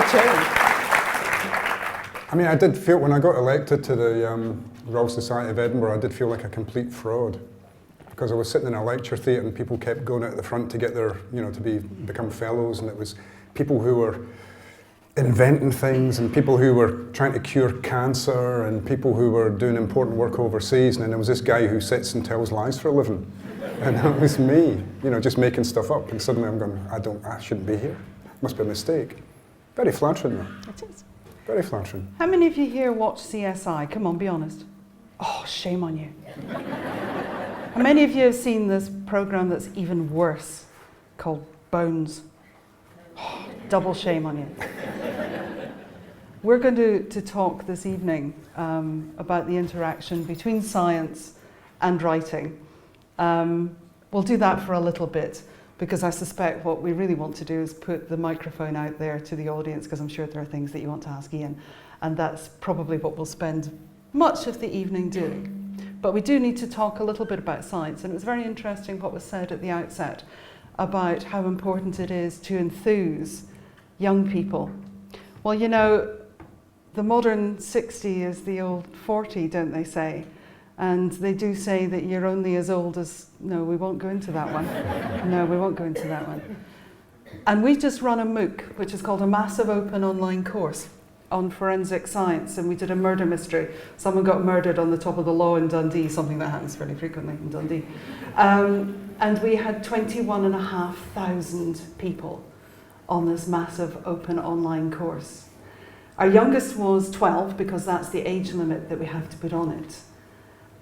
change. I mean, I did feel, when I got elected to the Royal Society of Edinburgh, I did feel like a complete fraud. Because I was sitting in a lecture theatre and people kept going out the front to get their, to become fellows, and it was people who were inventing things and people who were trying to cure cancer and people who were doing important work overseas, and then there was this guy who sits and tells lies for a living. And that was me, just making stuff up, and suddenly I'm going, I shouldn't be here. Must be a mistake. Very flattering though. It is. Very flattering. How many of you here watch CSI? Come on, be honest. Oh, shame on you. How many of you have seen this program that's even worse, called Bones? Oh, double shame on you. We're going to talk this evening about the interaction between science and writing. We'll do that for a little bit, because I suspect what we really want to do is put the microphone out there to the audience, because I'm sure there are things that you want to ask Ian, and that's probably what we'll spend much of the evening doing. But we do need to talk a little bit about science, and it was very interesting what was said at the outset about how important it is to enthuse young people. Well, the modern 60 is the old 40, don't they say? And they do say that you're only as old as... No, we won't go into that one. No, we won't go into that one. And we just run a MOOC, which is called a Massive Open Online Course on forensic science, and we did a murder mystery. Someone got murdered on the top of the law in Dundee, something that happens fairly frequently in Dundee. And we had 21,500 people on this massive open online course. Our youngest was 12, because that's the age limit that we have to put on it.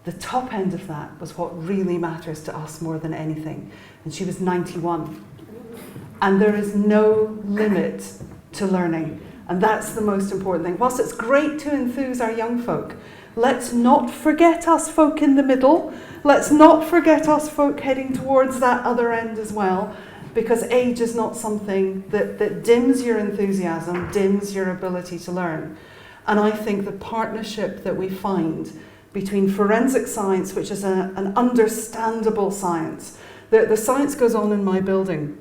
The top end of that was what really matters to us more than anything, and she was 91. And there is no limit to learning, and that's the most important thing. Whilst it's great to enthuse our young folk, let's not forget us folk in the middle. Let's not forget us folk heading towards that other end as well, because age is not something that dims your enthusiasm, dims your ability to learn. And I think the partnership that we find between forensic science, which is an understandable science. The science goes on in my building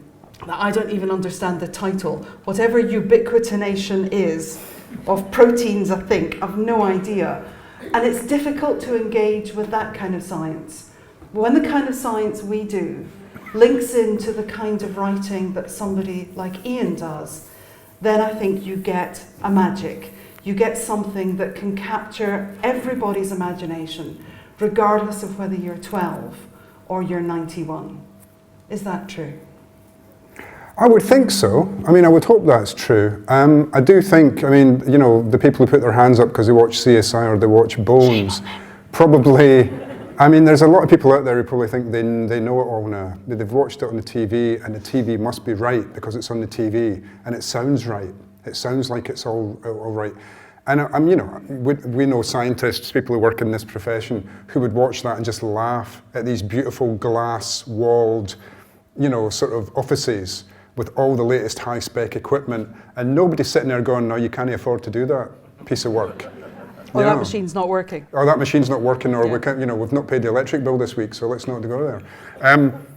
that I don't even understand the title. Whatever ubiquitination is of proteins, I think, I've no idea. And it's difficult to engage with that kind of science. When the kind of science we do links into the kind of writing that somebody like Ian does, then I think you get a magic. You get something that can capture everybody's imagination, regardless of whether you're 12 or you're 91. Is that true? I would think so. I mean, I would hope that's true. I do think, the people who put their hands up because they watch CSI or they watch Bones, probably, there's a lot of people out there who probably think they know it all now. They've watched it on the TV, and the TV must be right because it's on the TV, and it sounds right. It sounds like it's all right. And we know scientists, people who work in this profession, who would watch that and just laugh at these beautiful glass-walled, sort of offices with all the latest high-spec equipment, and nobody's sitting there going, no, you can't afford to do that piece of work. Or that machine's not working. Or that machine's not working, or we can't, we've not paid the electric bill this week, so let's not go there.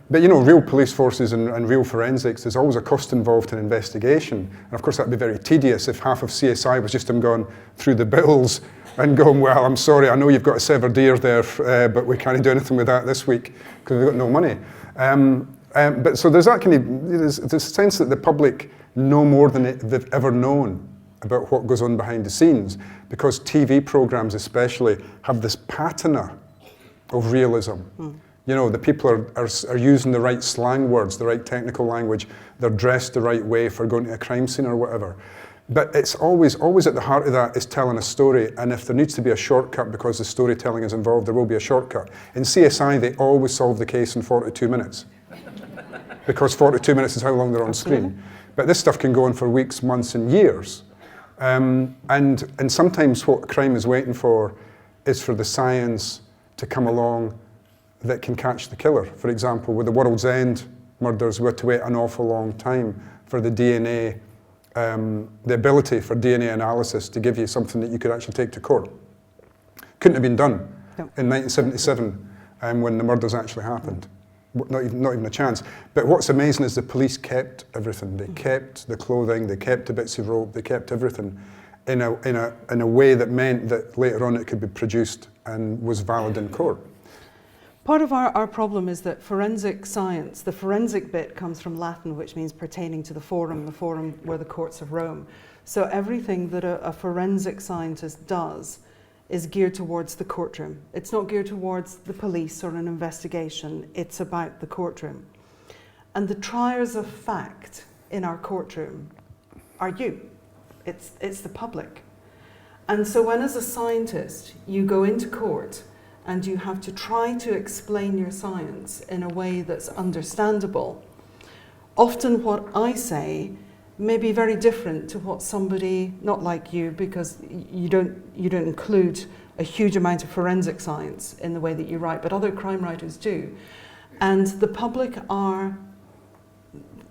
But real police forces and real forensics, there's always a cost involved in investigation. And of course that'd be very tedious if half of CSI was just them going through the bills and going, well, I'm sorry, I know you've got a severed ear there, but we can't do anything with that this week because we've got no money. But so there's that there's a sense that the public know more than they've ever known about what goes on behind the scenes, because TV programs especially have this patina of realism. The people are using the right slang words, the right technical language, they're dressed the right way for going to a crime scene or whatever. But it's always at the heart of that is telling a story, and if there needs to be a shortcut because the storytelling is involved, there will be a shortcut. In CSI, they always solve the case in 42 minutes, because 42 minutes is how long they're on screen. But this stuff can go on for weeks, months, and years. And sometimes what crime is waiting for is for the science to come along that can catch the killer. For example, with the World's End murders, we had to wait an awful long time for the DNA, the ability for DNA analysis to give you something that you could actually take to court. Couldn't have been done in 1977 when the murders actually happened. not even a chance. But what's amazing is the police kept everything. They kept the clothing, they kept the bits of rope, they kept everything in a way that meant that later on it could be produced and was valid in court. Part of our problem is that forensic science, the forensic bit comes from Latin, which means pertaining to the forum were the courts of Rome. So everything that a forensic scientist does is geared towards the courtroom. It's not geared towards the police or an investigation, it's about the courtroom. And the triers of fact in our courtroom are you. It's the public. And so when as a scientist you go into court and you have to try to explain your science in a way that's understandable, often what I say may be very different to what somebody, not like you, because you don't include a huge amount of forensic science in the way that you write, but other crime writers do. And the public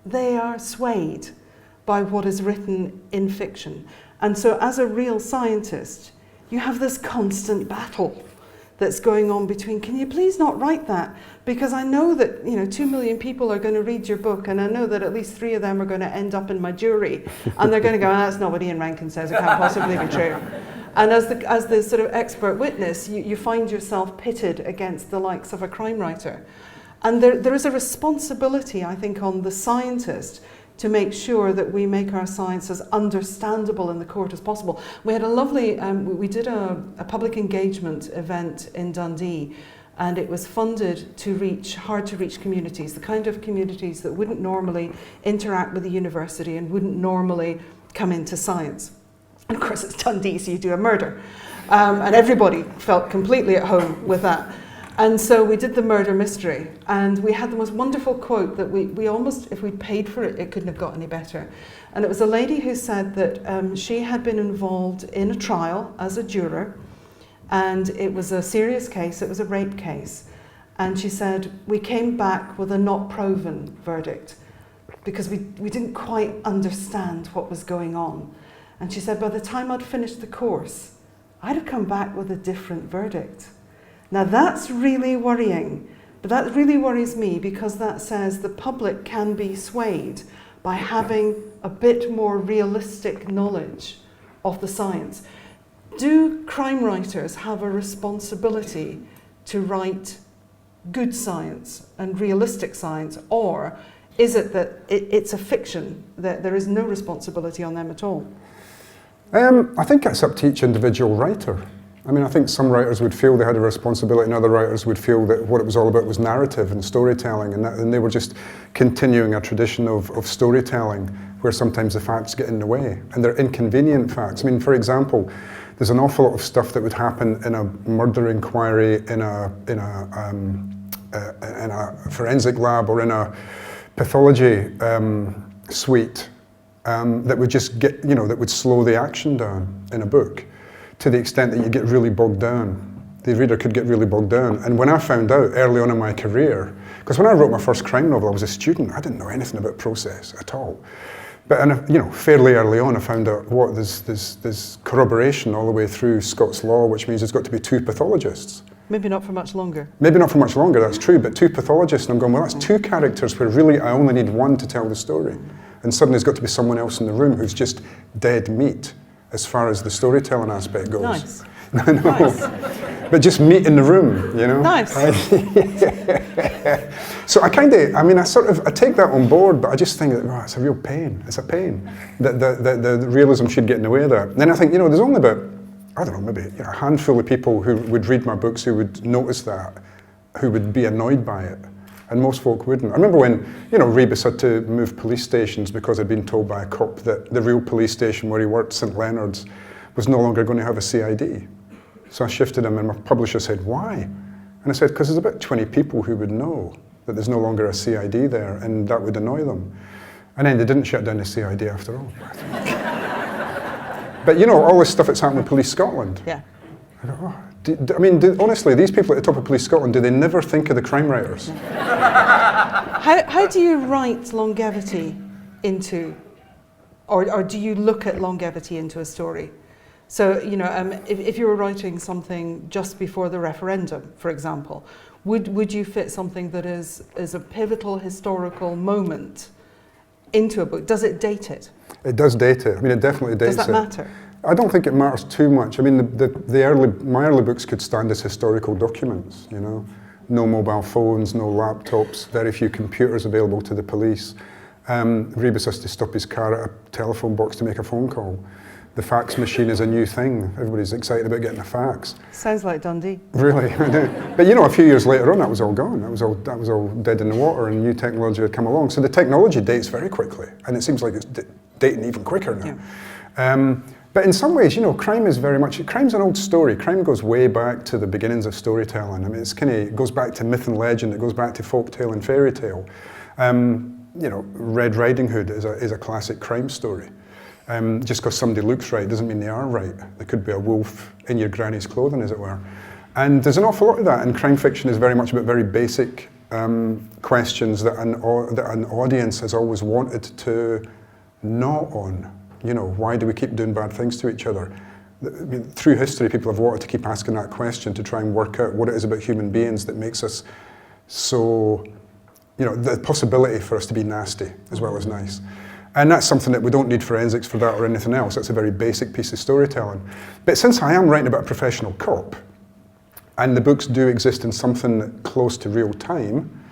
they are swayed by what is written in fiction. And so as a real scientist, you have this constant battle that's going on between, can you please not write that? Because I know that 2 million people are going to read your book, and I know that at least 3 of them are going to end up in my jury, and they're going to go, that's not what Ian Rankin says, it can't possibly be true. And as the sort of expert witness, you find yourself pitted against the likes of a crime writer. And there is a responsibility, I think, on the scientist to make sure that we make our science as understandable in the court as possible. We had a lovely, we did a public engagement event in Dundee, and it was funded to reach hard-to-reach communities, the kind of communities that wouldn't normally interact with the university and wouldn't normally come into science. And of course it's Dundee, so you do a murder. And everybody felt completely at home with that. And so we did the murder mystery, and we had the most wonderful quote that we almost, if we'd paid for it, it couldn't have got any better. And it was a lady who said that she had been involved in a trial as a juror, and it was a serious case, it was a rape case. And she said, we came back with a not proven verdict because we didn't quite understand what was going on. And she said, by the time I'd finished the course, I'd have come back with a different verdict. Now that's really worrying, but that really worries me because that says the public can be swayed by having a bit more realistic knowledge of the science. Do crime writers have a responsibility to write good science and realistic science, or is it that it's a fiction, that there is no responsibility on them at all? I think it's up to each individual writer. I mean, I think some writers would feel they had a responsibility and other writers would feel that what it was all about was narrative and storytelling, and they were just continuing a tradition of storytelling where sometimes the facts get in the way, and they're inconvenient facts. I mean, for example, there's an awful lot of stuff that would happen in a murder inquiry, in a forensic lab or in a pathology suite that would just get, that would slow the action down in a book, to the extent that you get really bogged down. The reader could get really bogged down. And when I found out early on in my career, because when I wrote my first crime novel, I was a student, I didn't know anything about process at all. But fairly early on, I found out there's corroboration all the way through Scots law, which means there's got to be 2 pathologists. Maybe not for much longer. Maybe not for much longer, that's true, but 2 pathologists, and I'm going, well, that's 2 characters where really I only need 1 to tell the story. And suddenly there's got to be someone else in the room who's just dead meat as far as the storytelling aspect goes. Nice. I know. Nice. But just meat in the room, Nice. So I take that on board, but I just think that, it's a real pain. It's a pain that the realism should get in the way of that. And then I think, there's only about, I don't know, maybe a handful of people who would read my books who would notice that, who would be annoyed by it. And most folk wouldn't. I remember when, Rebus had to move police stations because I'd been told by a cop that the real police station where he worked, St Leonard's, was no longer going to have a CID. So I shifted him, and my publisher said, why? And I said, because there's about 20 people who would know that there's no longer a CID there, and that would annoy them. And then they didn't shut down the CID after all. But all this stuff that's happened with Police Scotland. Yeah. I go, honestly, these people at the top of Police Scotland, do they never think of the crime writers? How do you write longevity into, or do you look at longevity into a story? So, if you were writing something just before the referendum, for example, Would you fit something that is a pivotal historical moment into a book? Does it date it? It does date it. I mean, it definitely dates it. Does that matter? I don't think it matters too much. I mean, my early books could stand as historical documents, you know. No mobile phones, no laptops, very few computers available to the police. Rebus has to stop his car at a telephone box to make a phone call. The fax machine is a new thing. Everybody's excited about getting a fax. Sounds like Dundee. Really, I do. But you know, a few years later on, that was all gone. That was all dead in the water, and new technology had come along. So the technology dates very quickly, and it seems like it's dating even quicker now. Yeah. But in some ways, you know, crime's an old story. Crime goes way back to the beginnings of storytelling. I mean, it goes back to myth and legend. It goes back to folk tale and fairy tale. You know, Red Riding Hood is a classic crime story. Just because somebody looks right doesn't mean they are right. There could be a wolf in your granny's clothing, as it were. And there's an awful lot of that, and crime fiction is very much about very basic questions that an audience has always wanted to gnaw on. You know, why do we keep doing bad things to each other? I mean, through history, people have wanted to keep asking that question to try and work out what it is about human beings that makes us so, you know, the possibility for us to be nasty as well as nice. And that's something that we don't need forensics for that or anything else. That's a very basic piece of storytelling. But since I am writing about a professional cop, and the books do exist in something close to real time,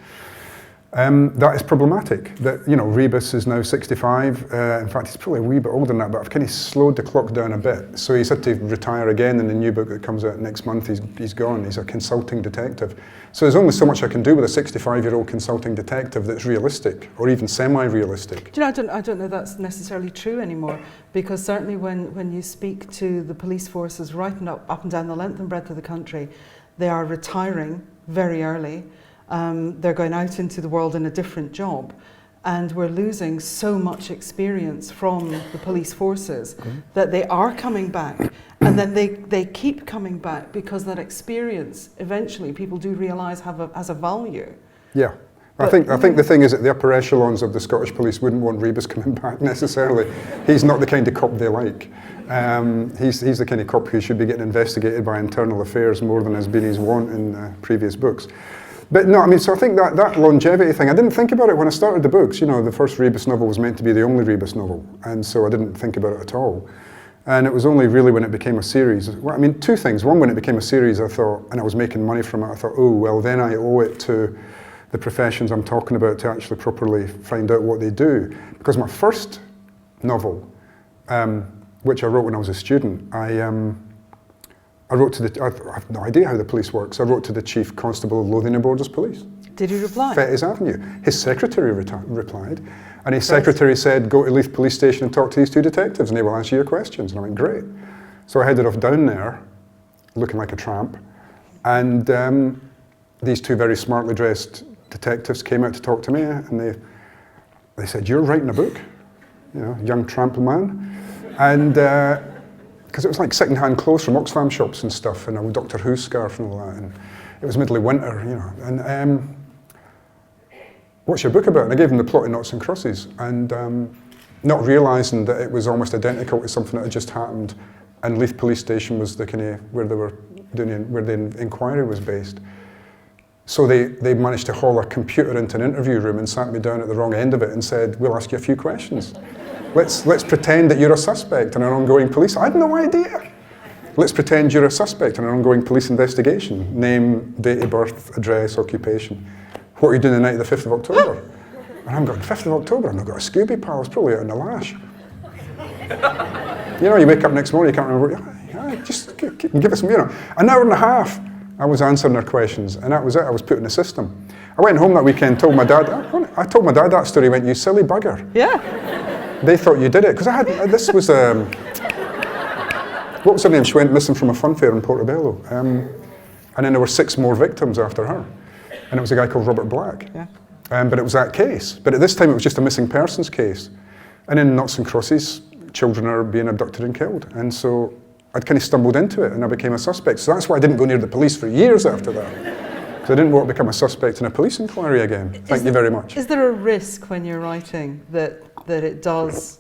that is problematic. That, you know, Rebus is now 65. In fact, he's probably a wee bit older than that, but I've kind of slowed the clock down a bit. So he's had to retire again in the new book that comes out next month. He's gone. He's a consulting detective. So there's only so much I can do with a 65-year-old consulting detective that's realistic, or even semi-realistic. Do you know, I don't know that's necessarily true anymore, because certainly when you speak to the police forces right up and down the length and breadth of the country, they are retiring very early. They're going out into the world in a different job, and we're losing so much experience from the police forces that they are coming back, and then they keep coming back because that experience eventually people do realise has a value. Yeah. I think the thing is that the upper echelons of the Scottish police wouldn't want Rebus coming back necessarily. He's not the kind of cop they like. He's the kind of cop who should be getting investigated by internal affairs more than has been his wont in previous books. But no, I mean, so I think that longevity thing, I didn't think about it when I started the books. You know, the first Rebus novel was meant to be the only Rebus novel, and so I didn't think about it at all. And it was only really when it became a series. Well, I mean, two things. One, when it became a series, I thought, and I was making money from it, I thought, oh, well, then I owe it to the professions I'm talking about to actually properly find out what they do. Because my first novel, which I wrote when I was a student, I wrote to I have no idea how the police works. I wrote to the Chief Constable of Lothian and Borders Police. Did he reply? Fettes Avenue. His secretary replied, and his secretary said, go to Leith Police Station and talk to these two detectives and they will answer your questions. And I went, great. So I headed off down there, looking like a tramp, and these two very smartly dressed detectives came out to talk to me, and they said, you're writing a book? You know, young tramp man. And because it was like second-hand clothes from Oxfam shops and stuff, and a Doctor Who scarf and all that, and it was middle of winter, you know. And what's your book about? And I gave them the plot of Noughts and Crosses, and not realising that it was almost identical to something that had just happened, and Leith Police Station was the kind of where they were doing where the inquiry was based. So they managed to haul a computer into an interview room and sat me down at the wrong end of it and said, we'll ask you a few questions. Let's pretend that you're a suspect in an ongoing police. I had no idea. Let's pretend you're a suspect in an ongoing police investigation. Name, date of birth, address, occupation. What are you doing the night of the 5th of October? And I'm going, 5th of October? I've not got a Scooby pal. It's probably out in the lash. You know, you wake up next morning, you can't remember. Just give us, you know, an hour and a half. I was answering their questions, and that was it. I was put in the system. I went home that weekend, told my dad. I told my dad that story. He went, you silly bugger. Yeah. They thought you did it, because this was, what was her name? She went missing from a fun fair in Portobello. And then there were 6 more victims after her. And it was a guy called Robert Black. Yeah. But it was that case. But at this time, it was just a missing persons case. And in Noughts and Crosses, children are being abducted and killed. And so I'd kind of stumbled into it, and I became a suspect. So that's why I didn't go near the police for years after that. Because I didn't want to become a suspect in a police inquiry again. Thank you very much. Is there a risk when you're writing that it does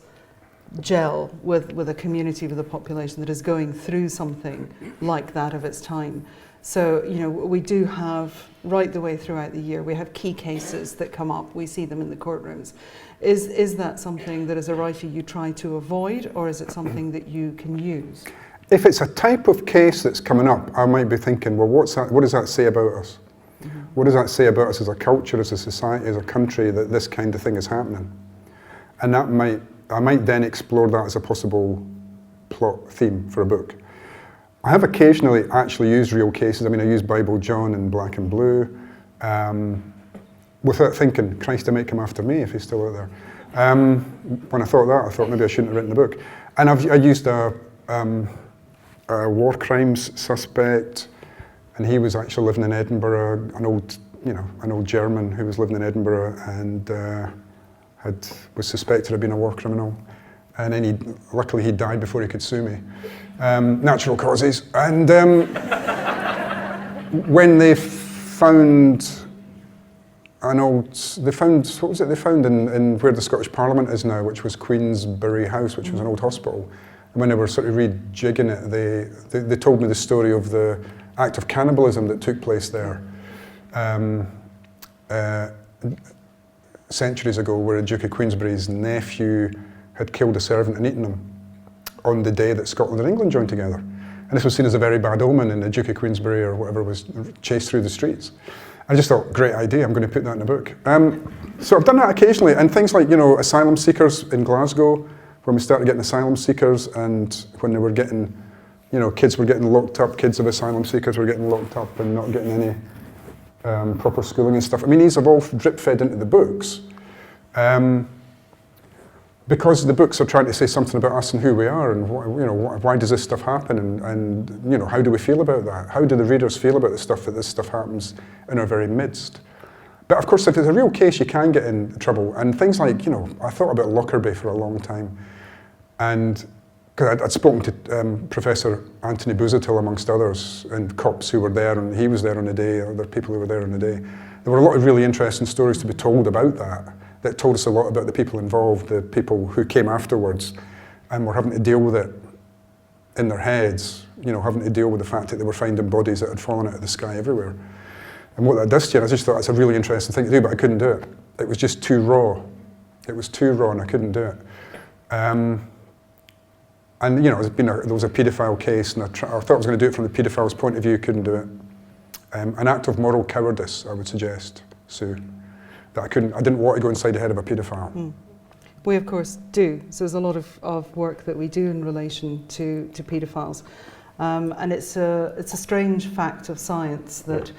gel with a community, with a population that is going through something like that of its time, So, you know, we do have, right the way throughout the year, we have key cases that come up. We see them in the courtrooms. Is that something that as a writer you try to avoid, or is it something that you can use? If it's a type of case that's coming up, I might be thinking, well, what does that say about us? Mm-hmm. What does that say about us as a culture, as a society, as a country, that this kind of thing is happening? And I might then explore that as a possible plot theme for a book. I have occasionally actually used real cases. I mean, I used Bible John in Black and Blue, without thinking, Christ, I might come after me if he's still out there. When I thought that, I thought maybe I shouldn't have written the book. And I used a war crimes suspect, and he was actually living in Edinburgh, an old German who was living in Edinburgh and was suspected of being a war criminal. And then luckily he died before he could sue me. Natural causes. And when they found what was it they found in where the Scottish Parliament is now, which was Queensberry House, which was an old hospital. And when they were sort of rejigging it, they told me the story of the act of cannibalism that took place there centuries ago, where the Duke of Queensberry's nephew had killed a servant and eaten him on the day that Scotland and England joined together. And this was seen as a very bad omen, and the Duke of Queensberry or whatever was chased through the streets. I just thought, great idea, I'm going to put that in a book. So I've done that occasionally, and things like, you know, asylum seekers in Glasgow, when we started getting asylum seekers, and when they were getting, you know, kids were getting locked up, kids of asylum seekers were getting locked up and not getting any proper schooling and stuff. I mean, these have all drip-fed into the books. Because the books are trying to say something about us and who we are, and why does this stuff happen, and you know, how do we feel about that? How do the readers feel about the stuff that this stuff happens in our very midst? But of course, if it's a real case, you can get in trouble. And things like, you know, I thought about Lockerbie for a long time, and because I'd spoken to Professor Anthony Buzatil, amongst others, and cops who were there, and he was there on the day, other people who were there on the day. There were a lot of really interesting stories to be told about that told us a lot about the people involved, the people who came afterwards, and were having to deal with it in their heads, you know, having to deal with the fact that they were finding bodies that had fallen out of the sky everywhere. And what that does to you, I just thought that's a really interesting thing to do, but I couldn't do it. It was just too raw. It was too raw, and I couldn't do it. And you know, there was a paedophile case, and I thought I was going to do it from the paedophile's point of view, couldn't do it. An act of moral cowardice, I would suggest, Sue. That I didn't want to go inside the head of a paedophile. Mm. We of course do. So there's a lot of work that we do in relation to paedophiles. And it's a strange fact of science that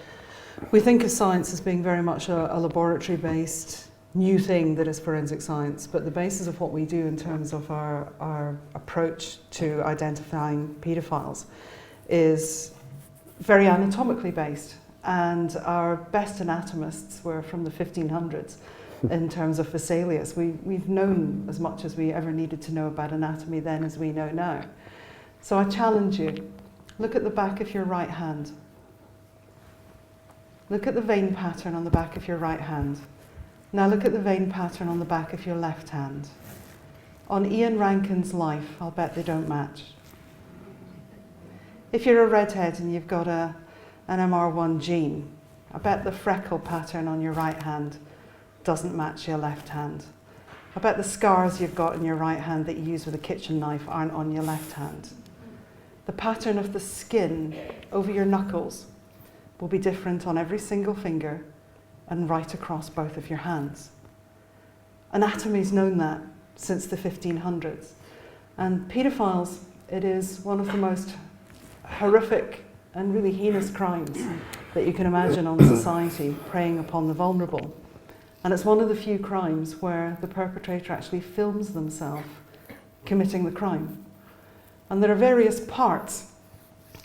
we think of science as being very much a laboratory-based new thing that is forensic science, but the basis of what we do in terms of our approach to identifying paedophiles is very anatomically based. And our best anatomists were from the 1500s in terms of Vesalius. We've known as much as we ever needed to know about anatomy then as we know now. So I challenge you, look at the back of your right hand. Look at the vein pattern on the back of your right hand. Now look at the vein pattern on the back of your left hand. On Ian Rankin's life, I'll bet they don't match. If you're a redhead and you've got an MR1 gene, I bet the freckle pattern on your right hand doesn't match your left hand. I bet the scars you've got in your right hand that you use with a kitchen knife aren't on your left hand. The pattern of the skin over your knuckles will be different on every single finger and right across both of your hands. Anatomy's known that since the 1500s. And paedophiles, it is one of the most horrific and really heinous crimes that you can imagine on society, preying upon the vulnerable. And it's one of the few crimes where the perpetrator actually films themselves committing the crime. And there are various parts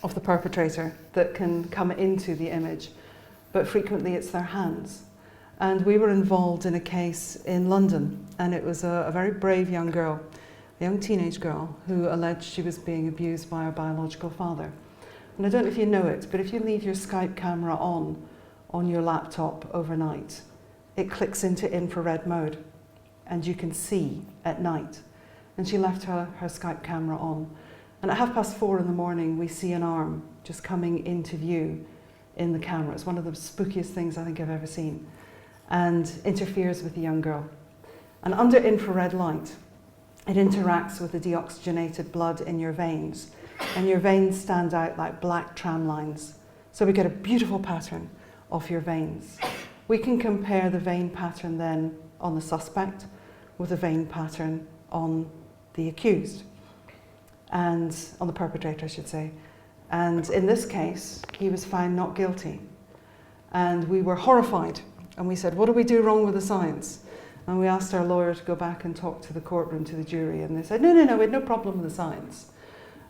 of the perpetrator that can come into the image, but frequently it's their hands. And we were involved in a case in London, and it was a very brave young girl, a young teenage girl, who alleged she was being abused by her biological father. And I don't know if you know it, but if you leave your Skype camera on your laptop overnight, it clicks into infrared mode, and you can see at night. And she left her Skype camera on. And at 4:30 in the morning, we see an arm just coming into view in the camera. It's one of the spookiest things I think I've ever seen, and interferes with the young girl. And under infrared light, it interacts with the deoxygenated blood in your veins, and your veins stand out like black tram lines. So we get a beautiful pattern of your veins. We can compare the vein pattern then on the suspect with the vein pattern on the accused, and on the perpetrator, I should say. And in this case, he was found not guilty. And we were horrified. And we said, what do we do wrong with the science? And we asked our lawyer to go back and talk to the courtroom, to the jury. And they said, no, we had no problem with the science.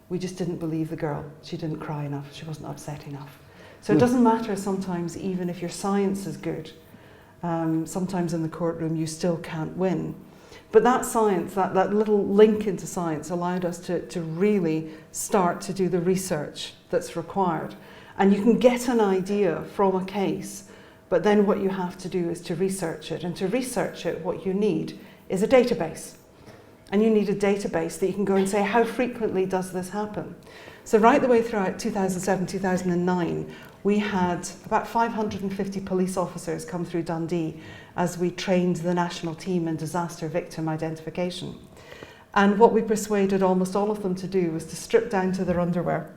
We just didn't believe the girl. She didn't cry enough. She wasn't upset enough. So it doesn't matter sometimes, even if your science is good. Sometimes in the courtroom, you still can't win. But that science, that little link into science allowed us to really start to do the research that's required. And you can get an idea from a case, but then what you have to do is to research it. And to research it, what you need is a database. And you need a database that you can go and say, how frequently does this happen? So right the way throughout 2007, 2009, we had about 550 police officers come through Dundee as we trained the national team in disaster victim identification. And what we persuaded almost all of them to do was to strip down to their underwear.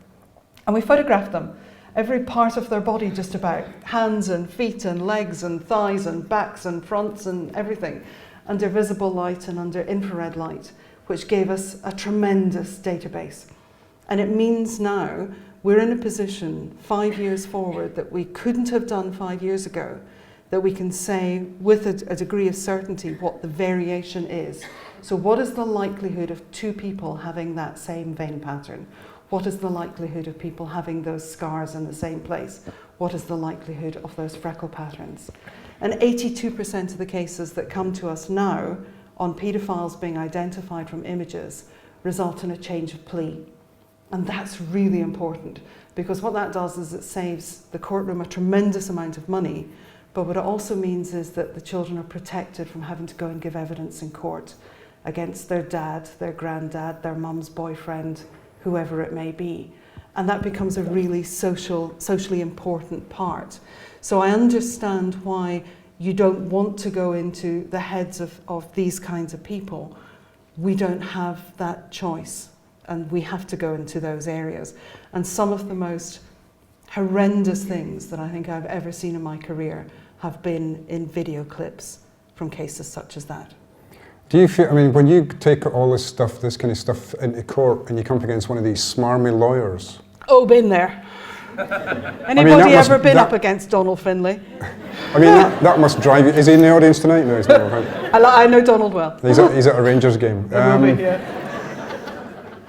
And we photographed them, every part of their body just about, hands and feet and legs and thighs and backs and fronts and everything, under visible light and under infrared light, which gave us a tremendous database. And it means now we're in a position 5 years forward that we couldn't have done 5 years ago, that we can say with a degree of certainty what the variation is. So what is the likelihood of two people having that same vein pattern? What is the likelihood of people having those scars in the same place? What is the likelihood of those freckle patterns? And 82% of the cases that come to us now on paedophiles being identified from images result in a change of plea. And that's really important, because what that does is it saves the courtroom a tremendous amount of money, but what it also means is that the children are protected from having to go and give evidence in court against their dad, their granddad, their mum's boyfriend, whoever it may be. And that becomes a really socially important part. So I understand why you don't want to go into the heads of these kinds of people. We don't have that choice, and we have to go into those areas. And some of the most horrendous things that I think I've ever seen in my career have been in video clips from cases such as that. Do you feel, I mean, when you take all this stuff, this kind of stuff into court, and you come up against one of these smarmy lawyers? Oh, been there. Anybody ever been up against Donald Finlay? I mean, that must drive you. Is he in the audience tonight? No, he's not. Right? I know Donald well. He's at a Rangers game. Yeah.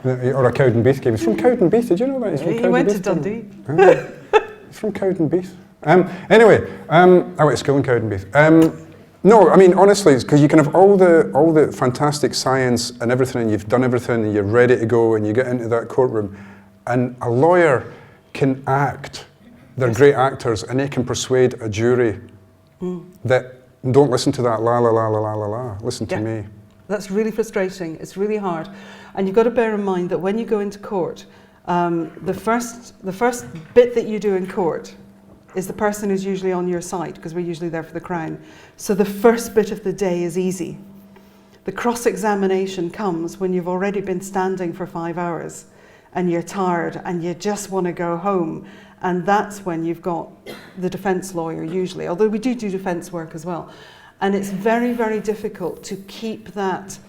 Or a Cowdenbeath game. He's from Cowdenbeath. Did you know that? He's from He went to Dundee. He's from Cowdenbeath. Anyway, I went to school in Cowdenbeath. No, I mean, honestly, it's because you can have all the fantastic science and everything, and you've done everything, and you're ready to go, and you get into that courtroom, and a lawyer can act. They're great actors, and they can persuade a jury that don't listen to that la la la la la la la. Listen to me. That's really frustrating. It's really hard, and you've got to bear in mind that when you go into court, the first bit that you do in court is the person who's usually on your side, because we're usually there for the Crown. So the first bit of the day is easy. The cross-examination comes when you've already been standing for 5 hours and you're tired and you just want to go home. And that's when you've got the defence lawyer usually, although we do defence work as well. And it's very, very difficult to keep that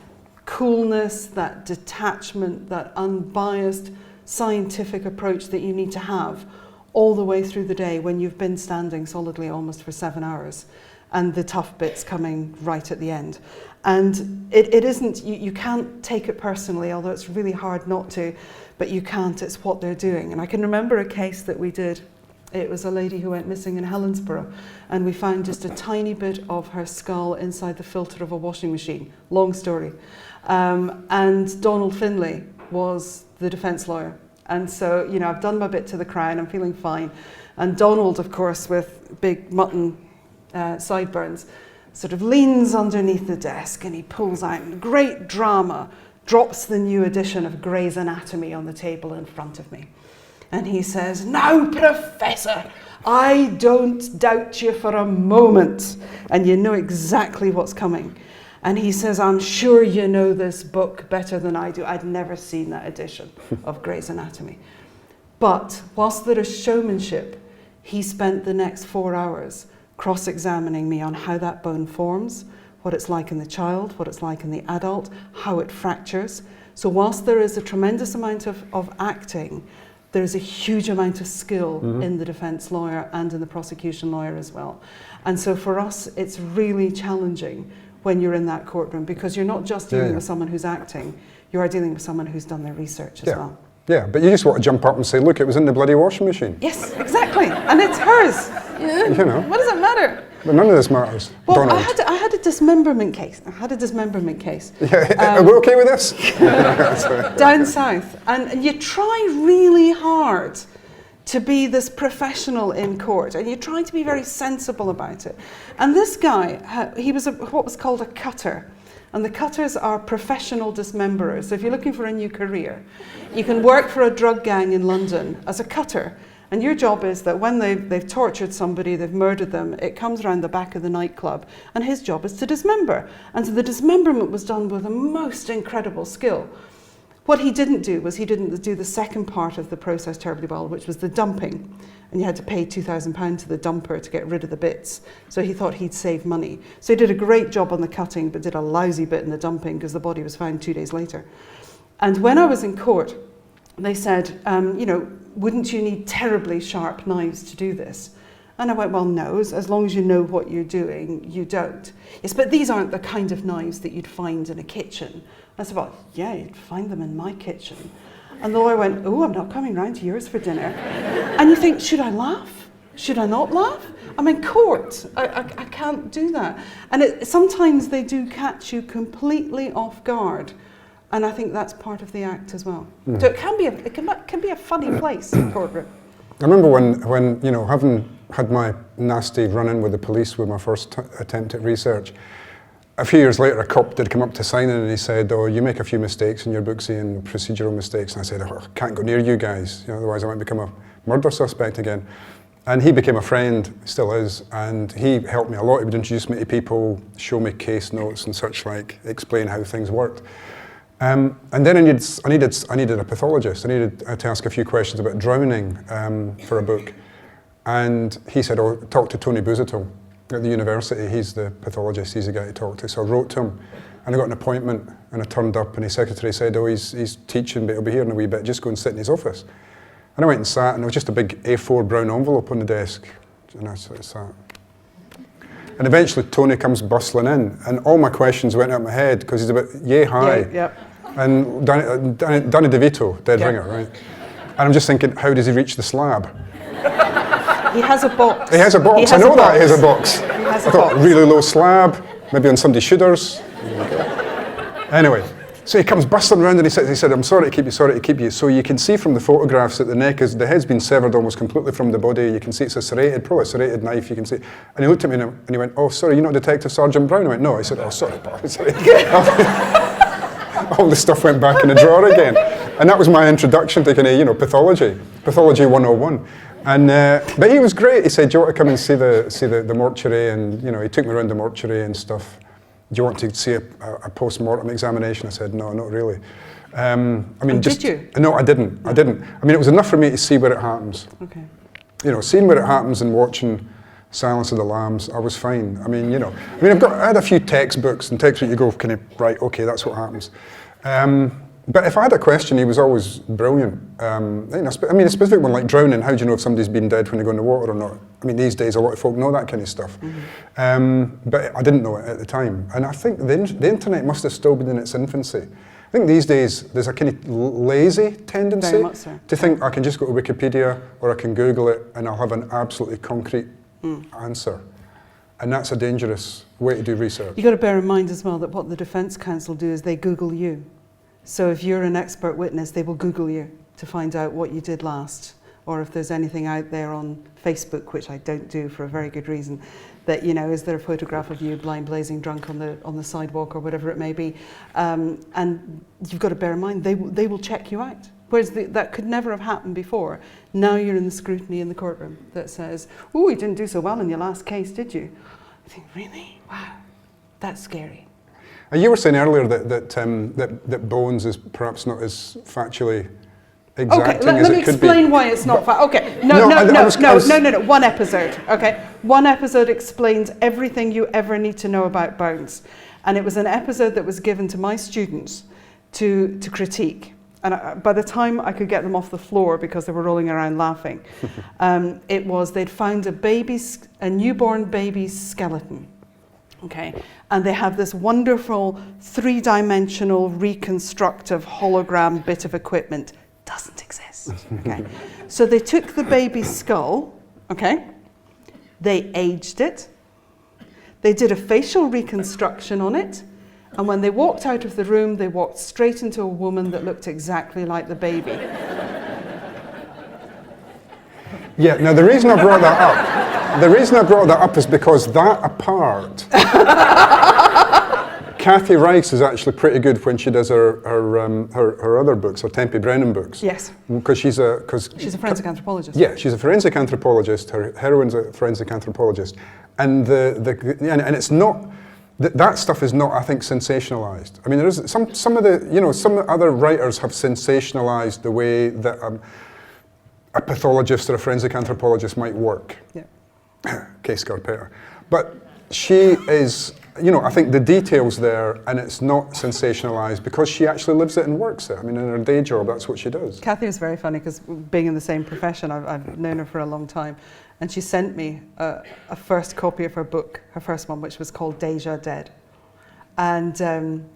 coolness, that detachment, that unbiased scientific approach that you need to have all the way through the day when you've been standing solidly almost for 7 hours, and the tough bits coming right at the end. And it isn't, you can't take it personally, although it's really hard not to, but you can't, it's what they're doing. And I can remember a case that we did. It was a lady who went missing in Helensburgh, and we found just a tiny bit of her skull inside the filter of a washing machine. Long story. And Donald Finlay was the defence lawyer. And so, you know, I've done my bit to the Crown, I'm feeling fine. And Donald, of course, with big mutton sideburns, sort of leans underneath the desk and he pulls out, great drama, drops the new edition of Grey's Anatomy on the table in front of me. And he says, "Now, Professor, I don't doubt you for a moment." And you know exactly what's coming. And he says, "I'm sure you know this book better than I do." I'd never seen that edition of Grey's Anatomy. But whilst there is showmanship, he spent the next 4 hours cross-examining me on how that bone forms, what it's like in the child, what it's like in the adult, how it fractures. So whilst there is a tremendous amount of acting, there's a huge amount of skill in the defense lawyer and in the prosecution lawyer as well. And so for us, it's really challenging when you're in that courtroom, because you're not just dealing with someone who's acting, you are dealing with someone who's done their research as well. Yeah, but you just want to jump up and say, "Look, it was in the bloody washing machine." Yes, exactly, and it's hers. You know. What does it matter? But none of this matters. Well, Donald. I had a dismemberment case. Yeah, we're okay with this? Down south, and you try really hard to be this professional in court, and you try to be very sensible about it. And this guy, he was what was called a cutter. And the cutters are professional dismemberers. So if you're looking for a new career, you can work for a drug gang in London as a cutter. And your job is that when they've tortured somebody, they've murdered them, it comes around the back of the nightclub, and his job is to dismember. And so the dismemberment was done with a most incredible skill. What he didn't do was he didn't do the second part of the process terribly well, which was the dumping. And you had to pay £2,000 to the dumper to get rid of the bits. So he thought he'd save money. So he did a great job on the cutting, but did a lousy bit in the dumping because the body was found 2 days later. And when I was in court, they said, wouldn't you need terribly sharp knives to do this? And I went, well, no, as long as you know what you're doing, you don't. Yes, but these aren't the kind of knives that you'd find in a kitchen. I said, well, yeah, you'd find them in my kitchen. And the lawyer went, oh, I'm not coming round to yours for dinner. And you think, should I laugh? Should I not laugh? I'm in court. I can't do that. And sometimes they do catch you completely off guard. And I think that's part of the act as well. So it can be a funny place, courtroom. I remember when having had my nasty run-in with the police with my first attempt at research, a few years later, a cop did come up to sign in and he said, "Oh, you make a few mistakes in your books, Ian, procedural mistakes." And I said, "Oh, I can't go near you guys, otherwise I might become a murder suspect again." And he became a friend, still is, and he helped me a lot. He would introduce me to people, show me case notes and such like, explain how things worked. And then I needed a pathologist. I needed to ask a few questions about drowning for a book. And he said, "Oh, talk to Tony Buzitil at the university. He's the pathologist, he's the guy to talk to." So I wrote to him, and I got an appointment, and I turned up, and his secretary said, "Oh, he's teaching, but he'll be here in a wee bit. Just go and sit in his office." And I went and sat, and there was just a big A4 brown envelope on the desk, and I sort of sat. And eventually Tony comes bustling in, and all my questions went out my head, because he's about yay high. Yeah. And Danny DeVito, dead ringer, right? And I'm just thinking, how does he reach the slab? He has a box. He has a box. I know that he has a box. He has I thought, really low slab, maybe on somebody's shoulders. Anyway, so he comes bustling around and he said, "I'm sorry to keep you. So you can see from the photographs that the head's been severed almost completely from the body. You can see it's probably a serrated knife, you can see." And he looked at me and he went, "Oh, sorry, you're not Detective Sergeant Brown?" I went, "No." I said, "Oh, sorry, Bob." Sorry. All the stuff went back in the drawer again. And that was my introduction to kind of, pathology 101. And but he was great. He said, "Do you want to come and see the mortuary?" And he took me around the mortuary and stuff. "Do you want to see a post-mortem examination?" I said, "No, not really." Did you? No, I didn't. I mean, it was enough for me to see where it happens. Okay. Seeing where it happens and watching Silence of the Lambs, I was fine. I had a few textbooks and textbooks you go kind of, right, okay, that's what happens. But if I had a question, he was always brilliant. A specific one like drowning, how do you know if somebody's been dead when they go in the water or not? I mean, these days a lot of folk know that kind of stuff. But I didn't know it at the time. And I think the internet must have still been in its infancy. I think these days there's a kind of lazy tendency Very much so. to think I can just go to Wikipedia or I can Google it and I'll have an absolutely concrete answer. And that's a dangerous way to do research. You've got to bear in mind as well that what the Defence Counsel do is they Google you. So if you're an expert witness, they will Google you to find out what you did last, or if there's anything out there on Facebook, which I don't do for a very good reason, that, is there a photograph of you blind blazing drunk on the sidewalk or whatever it may be. And you've got to bear in mind, they will check you out. Whereas that could never have happened before. Now you're in the scrutiny in the courtroom that says, oh, you didn't do so well in your last case, did you? I think, really? Wow, that's scary. You were saying earlier that bones is perhaps not as factually exacting okay, as let me it could explain be. why it's not okay. No, one episode. Okay, one episode explains everything you ever need to know about bones, and it was an episode that was given to my students to critique. And by the time I could get them off the floor because they were rolling around laughing, they'd found a newborn baby's skeleton. Okay, and they have this wonderful 3-dimensional reconstructive hologram bit of equipment. Doesn't exist. Okay, so they took the baby's skull. Okay, they aged it. They did a facial reconstruction on it, and when they walked out of the room, they walked straight into a woman that looked exactly like the baby. Yeah. Now the reason I brought that up is because that apart. Kathy Rice is actually pretty good when she does her other books, her Tempe Brennan books. Yes. Because she's a forensic anthropologist. Yeah, she's a forensic anthropologist. Her heroine's a forensic anthropologist, and and it's not that stuff is not, I think, sensationalized. I mean, there is some other writers have sensationalized the way that a pathologist or a forensic anthropologist might work. Yeah. Case Scarpetta, but she is. I think the details there, and it's not sensationalized because she actually lives it and works it. I mean, in her day job, that's what she does. Kathy was very funny because being in the same profession, I've known her for a long time, and she sent me a first copy of her book, her first one, which was called Deja Dead. And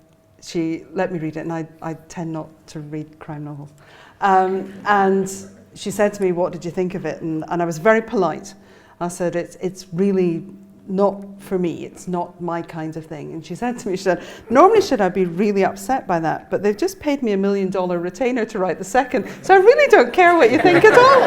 she let me read it, and I tend not to read crime novels. And she said to me, what did you think of it? And I was very polite. I said, it's really not for me, it's not my kind of thing. And she said to me, normally should I be really upset by that, but they've just paid me $1 million retainer to write the second, so I really don't care what you think at all.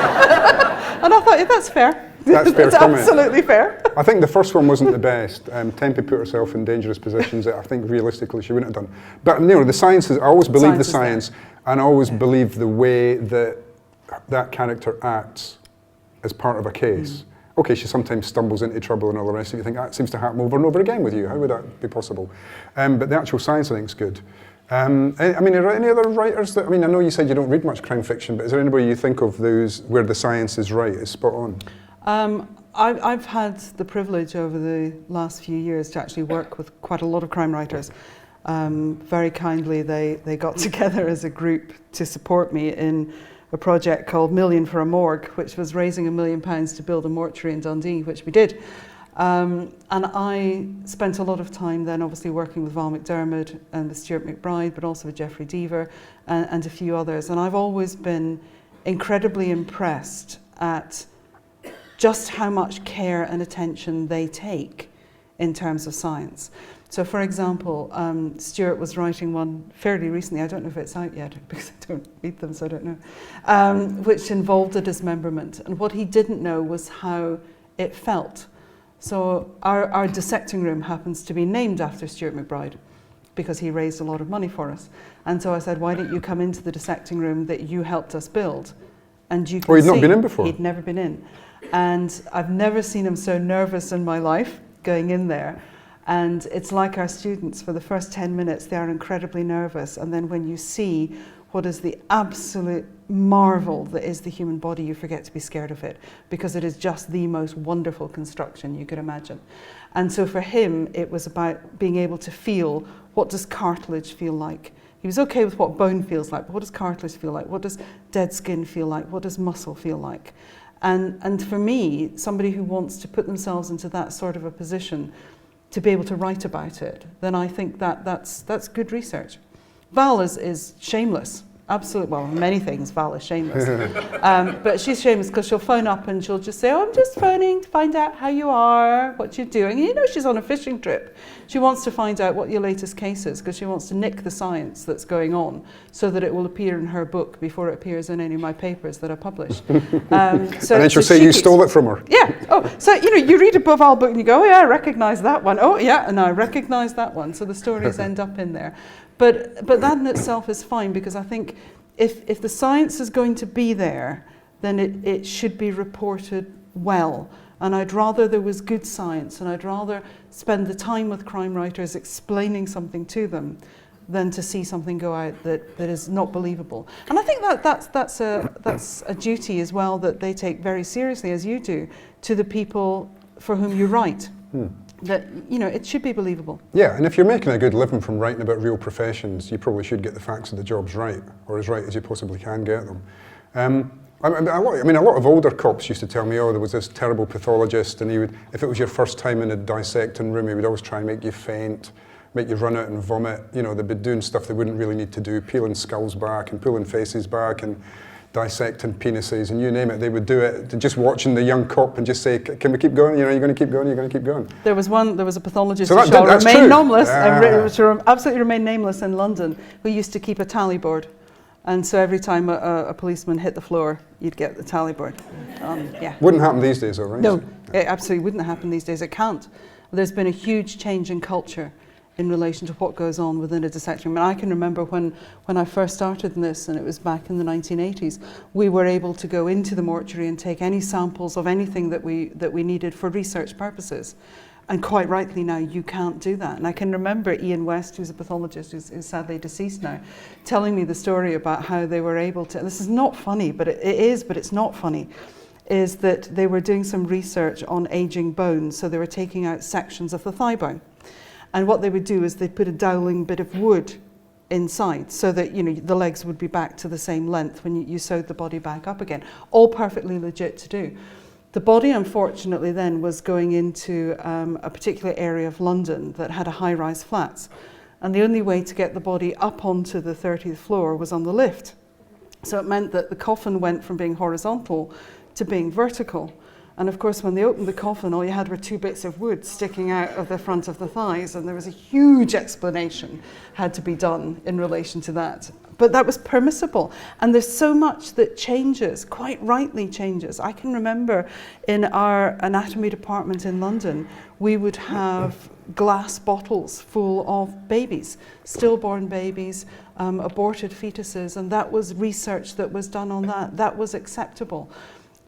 And I thought, yeah, that's fair. That's fair comment. Absolutely fair. I think the first one wasn't the best. Tempe put herself in dangerous positions that I think realistically she wouldn't have done. But the science is, I always believe the science, and I always believe the way that character acts as part of a case. Okay, she sometimes stumbles into trouble and all the rest of it. You think that seems to happen over and over again with you. How would that be possible? But the actual science, I think, is good. I mean, are there any other writers that, I know you said you don't read much crime fiction, but is there anybody you think of those where the science is right, is spot on? I've had the privilege over the last few years to actually work with quite a lot of crime writers. Very kindly, they got together as a group to support me in a project called Million for a Morgue, which was raising £1 million to build a mortuary in Dundee, which we did. And I spent a lot of time then obviously working with Val McDermid and with Stuart McBride, but also with Jeffrey Deaver and a few others. And I've always been incredibly impressed at just how much care and attention they take in terms of science. So for example, Stuart was writing one fairly recently, I don't know if it's out yet because I don't read them, so I don't know, which involved a dismemberment. And what he didn't know was how it felt. So our dissecting room happens to be named after Stuart McBride because he raised a lot of money for us. And so I said, why don't you come into the dissecting room that you helped us build? And you can he'd not been in before? He'd never been in. And I've never seen him so nervous in my life going in there. And it's like our students, for the first 10 minutes, they are incredibly nervous. And then when you see what is the absolute marvel that is the human body, you forget to be scared of it, because it is just the most wonderful construction you could imagine. And so for him, it was about being able to feel, what does cartilage feel like? He was okay with what bone feels like, but what does cartilage feel like? What does dead skin feel like? What does muscle feel like? And for me, somebody who wants to put themselves into that sort of a position to be able to write about it, then I think that's good research. Val is shameless. Absolutely, well, many things, Val is shameless. But she's shameless because she'll phone up and she'll just say, oh, I'm just phoning to find out how you are, what you're doing. And she's on a fishing trip. She wants to find out what your latest case is because she wants to nick the science that's going on so that it will appear in her book before it appears in any of my papers that I publish. And then she'll say you stole it from her. Yeah. Oh, so, you read a Val book and you go, oh, yeah, I recognise that one. Oh, yeah, and I recognise that one. So the stories end up in there. But that in itself is fine because I think if the science is going to be there, then it should be reported well. And I'd rather there was good science, and I'd rather spend the time with crime writers explaining something to them than to see something go out that is not believable. And I think that's a duty as well that they take very seriously, as you do, to the people for whom you write. That, you know, it should be believable. Yeah, and if you're making a good living from writing about real professions, you probably should get the facts of the jobs right, or as right as you possibly can get them. A lot of older cops used to tell me, oh, there was this terrible pathologist, and he would, if it was your first time in a dissecting room, he would always try and make you faint, make you run out and vomit. You know, they'd be doing stuff they wouldn't really need to do, peeling skulls back and pulling faces back and dissecting penises, and you name it, they would do it. Just watching the young cop and just say, can we keep going? You know, you're going to keep going, you're going to keep going. There was a pathologist who shall remain nameless, absolutely remain nameless in London, who used to keep a tally board. And so every time a policeman hit the floor, you'd get the tally board. Yeah. Wouldn't happen these days, though, right? No, it absolutely wouldn't happen these days. It can't. There's been a huge change in culture in relation to what goes on within a dissection room. And I can remember when I first started in this, and it was back in the 1980s, we were able to go into the mortuary and take any samples of anything that we needed for research purposes. And quite rightly now, you can't do that. And I can remember Ian West, who's a pathologist, who's sadly deceased now, telling me the story about how they were able to, and this is not funny, but it is, but it's not funny, is that they were doing some research on aging bones. So they were taking out sections of the thigh bone. And what they would do is they'd put a dowling bit of wood inside so that, you know, the legs would be back to the same length when you sewed the body back up again. All perfectly legit to do. The body, unfortunately, then was going into a particular area of London that had a high-rise flats. And the only way to get the body up onto the 30th floor was on the lift. So it meant that the coffin went from being horizontal to being vertical. And of course, when they opened the coffin, all you had were two bits of wood sticking out of the front of the thighs, and there was a huge explanation had to be done in relation to that. But that was permissible. And there's so much that changes, quite rightly changes. I can remember in our anatomy department in London, we would have glass bottles full of babies, stillborn babies, aborted fetuses, and that was research that was done on that. That was acceptable.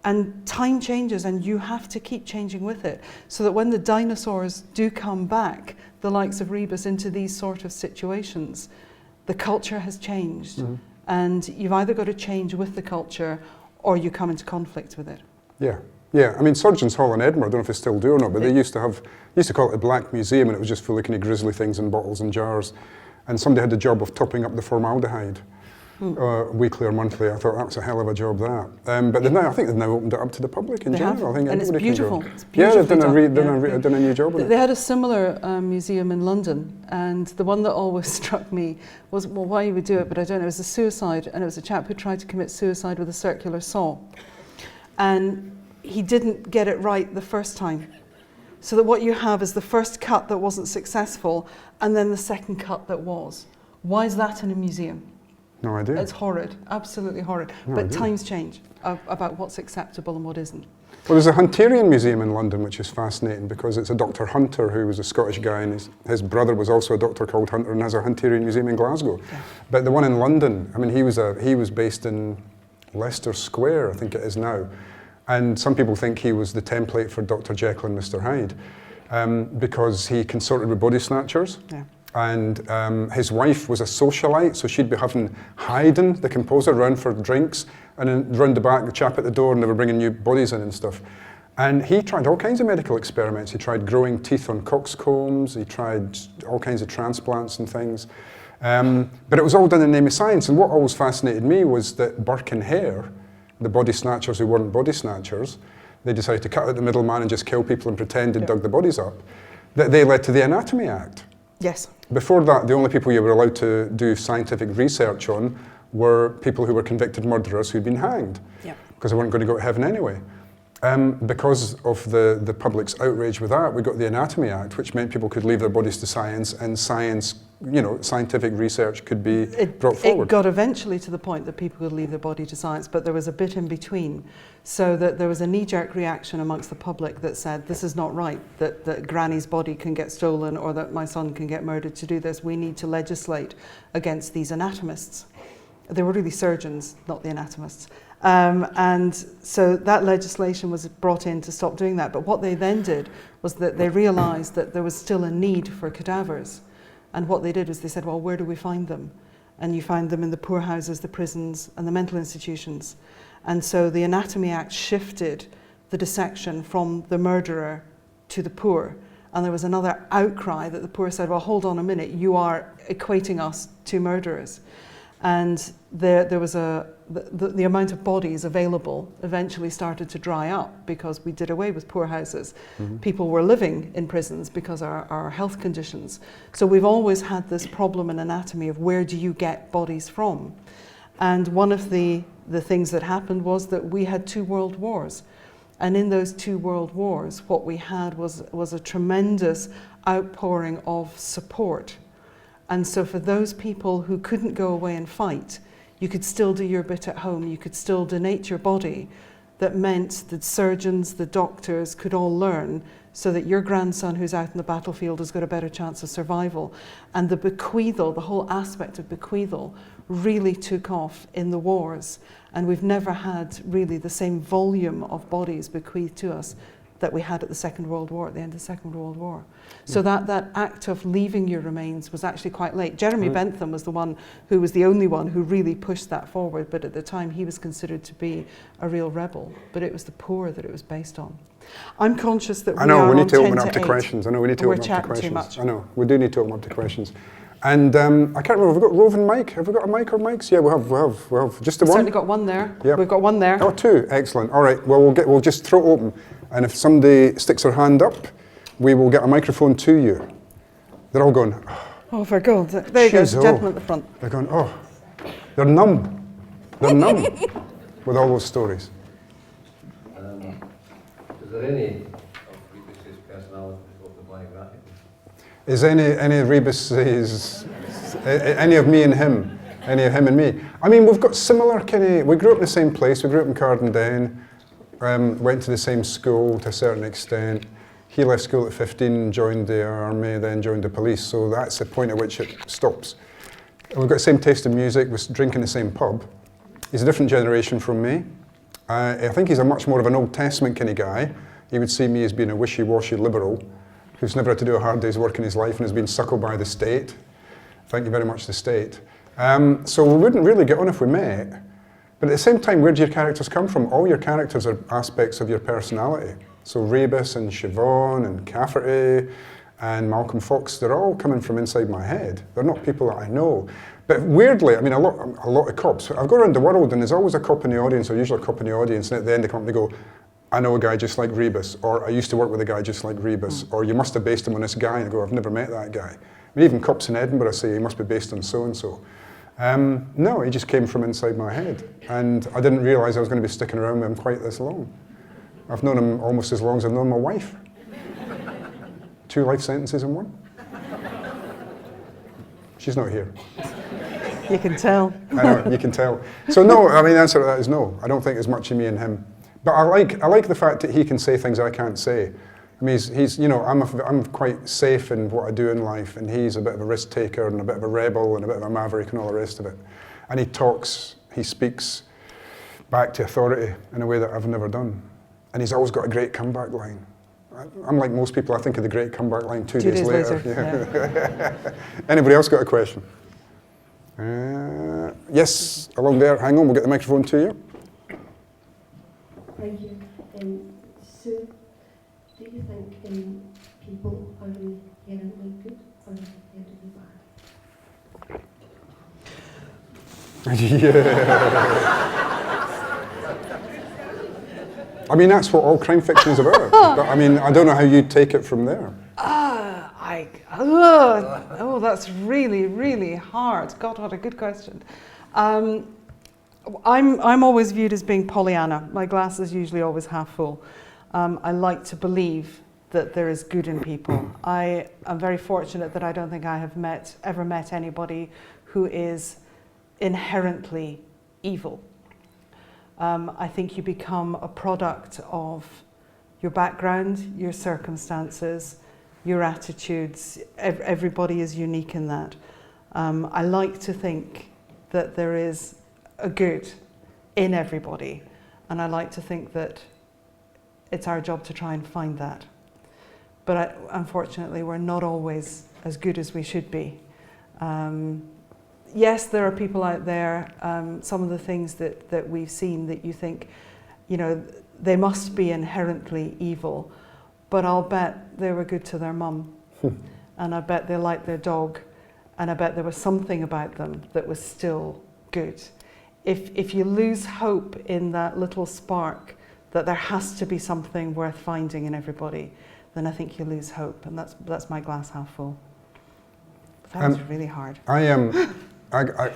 And time changes, and you have to keep changing with it, so that when the dinosaurs do come back, the likes of Rebus, into these sort of situations, the culture has changed. Mm-hmm. And you've either got to change with the culture, or you come into conflict with it. Yeah. Yeah, I mean, Surgeons Hall in Edinburgh, I don't know if they still do or not, but they used to call it the Black Museum, and it was just full of kind of grisly things in bottles and jars. And somebody had the job of topping up the formaldehyde. Weekly or monthly. I thought that was a hell of a job, that. But I think they've now opened it up to the public in general. I think and it's beautiful. Yeah, they've done a new job with it. They had a similar museum in London, and the one that always struck me was, well, why you would do it, but I don't know, it was a suicide, and it was a chap who tried to commit suicide with a circular saw. And he didn't get it right the first time. So that what you have is the first cut that wasn't successful, and then the second cut that was. Why is that in a museum? No idea. It's horrid, absolutely horrid. But times change about what's acceptable and what isn't. Well, there's a Hunterian museum in London, which is fascinating because it's a Dr. Hunter who was a Scottish guy, and his brother was also a doctor called Hunter, and has a Hunterian museum in Glasgow. Yeah. But the one in London, I mean, he was based in Leicester Square, I think it is now. And some people think he was the template for Dr. Jekyll and Mr. Hyde because he consorted with body snatchers. Yeah. And his wife was a socialite, so she'd be having Haydn, the composer, round for drinks, and then round the back, the chap at the door, and they were bringing new bodies in and stuff. And he tried all kinds of medical experiments. He tried growing teeth on coxcombs, he tried all kinds of transplants and things. But it was all done in the name of science, and what always fascinated me was that Burke and Hare, the body snatchers who weren't body snatchers, they decided to cut out the middleman and just kill people and pretend they'd dug the bodies up, that they led to the Anatomy Act. Yes. Before that, the only people you were allowed to do scientific research on were people who were convicted murderers who'd been hanged, because they weren't going to go to heaven anyway. Because of the public's outrage with that, we got the Anatomy Act, which meant people could leave their bodies to science, and science, scientific research could be brought forward. It got eventually to the point that people could leave their body to science, but there was a bit in between, so that there was a knee-jerk reaction amongst the public that said, this is not right, that Granny's body can get stolen, or that my son can get murdered to do this. We need to legislate against these anatomists. They were really surgeons, not the anatomists. And so that legislation was brought in to stop doing that. But what they then did was that they realised that there was still a need for cadavers. And what they did was they said, well, where do we find them? And you find them in the poorhouses, the prisons, and the mental institutions. And so the Anatomy Act shifted the dissection from the murderer to the poor. And there was another outcry that the poor said, well, hold on a minute, you are equating us to murderers. And there was the amount of bodies available eventually started to dry up because we did away with poorhouses. Mm-hmm. People were living in prisons because of our health conditions. So we've always had this problem in anatomy of where do you get bodies from? And one of the things that happened was that we had 2 world wars. And in those 2 world wars, what we had was a tremendous outpouring of support. And so for those people who couldn't go away and fight, you could still do your bit at home, you could still donate your body. That meant that surgeons, the doctors could all learn so that your grandson who's out in the battlefield has got a better chance of survival. And the bequeathal, the whole aspect of bequeathal, really took off in the wars. And we've never had really the same volume of bodies bequeathed to us that we had at the Second World War, at the end of the Second World War. So that act of leaving your remains was actually quite late. Jeremy Bentham was the one who was the only one who really pushed that forward, but at the time he was considered to be a real rebel, but it was the poor that it was based on. I'm conscious that we need to open up to questions. I know we need to open up to questions. Too much. I know, we do need to open up to questions. And I can't remember, have we got roving mic? Have we got a mic or mics? Yeah, we have. Just the one? Certainly got one there. Yep. We've got one there. Oh, 2, excellent. All right, well, we'll just throw it open. And if somebody sticks their hand up, we will get a microphone to you. They're all going, oh, for God. There you go, gentleman at the front. They're going, oh, they're numb. They're numb with all those stories. Is there any of Rebus's personalities autobiographical? Is any of Rebus's, any of me and him, any of him and me? I mean, we've got similar we grew up in the same place, we grew up in Cardendale, went to the same school to a certain extent. He left school at 15, joined the army, then joined the police, so that's the point at which it stops. And we've got the same taste in music, we drink in the same pub. He's a different generation from me. I think he's a much more of an Old Testament kind of guy. He would see me as being a wishy-washy liberal who's never had to do a hard day's work in his life and has been suckled by the state. Thank you very much, the state. So we wouldn't really get on if we met. But at the same time, where do your characters come from? All your characters are aspects of your personality. So Rebus and Siobhan and Cafferty and Malcolm Fox, they're all coming from inside my head. They're not people that I know. But weirdly, I mean, a lot of cops, I've gone around the world and there's always a cop in the audience, or usually a cop in the audience, and at the end they come up and they go, I know a guy just like Rebus, or I used to work with a guy just like Rebus, or you must have based him on this guy, and I go, I've never met that guy. I mean, even cops in Edinburgh say he must be based on so-and-so. No, he just came from inside my head, and I didn't realise I was going to be sticking around with him quite this long. I've known him almost as long as I've known my wife. 2 life sentences in one. She's not here. You can tell. I know, you can tell. So no, I mean, the answer to that is no. I don't think there's much of me in him. But I like the fact that he can say things I can't say. I mean, he's you know, I'm quite safe in what I do in life, and he's a bit of a risk taker and a bit of a rebel and a bit of a maverick and all the rest of it. And he speaks back to authority in a way that I've never done. And he's always got a great comeback line. I'm like most people, I think of the great comeback line 2 days later. Yeah. Anybody else got a question? Yes, along there. Hang on, we'll get the microphone to you. Thank you. Sue, do you think people are inherently good or inherently bad? Yeah. I mean, that's what all crime fiction is about. But I mean, I don't know how you'd take it from there. That's really, really hard. God, what a good question. I'm always viewed as being Pollyanna. My glass is usually always half full. I like to believe that there is good in people. I am very fortunate that I don't think I have ever met anybody who is inherently evil. I think you become a product of your background, your circumstances, your attitudes. Everybody is unique in that. I like to think that there is a good in everybody. And I like to think that it's our job to try and find that. But unfortunately, we're not always as good as we should be. Yes, there are people out there, some of the things that we've seen that you think, you know, they must be inherently evil, but I'll bet they were good to their mum. And I bet they liked their dog, and I bet there was something about them that was still good. If you lose hope in that little spark that there has to be something worth finding in everybody, then I think you lose hope, and that's my glass half full. That was really hard.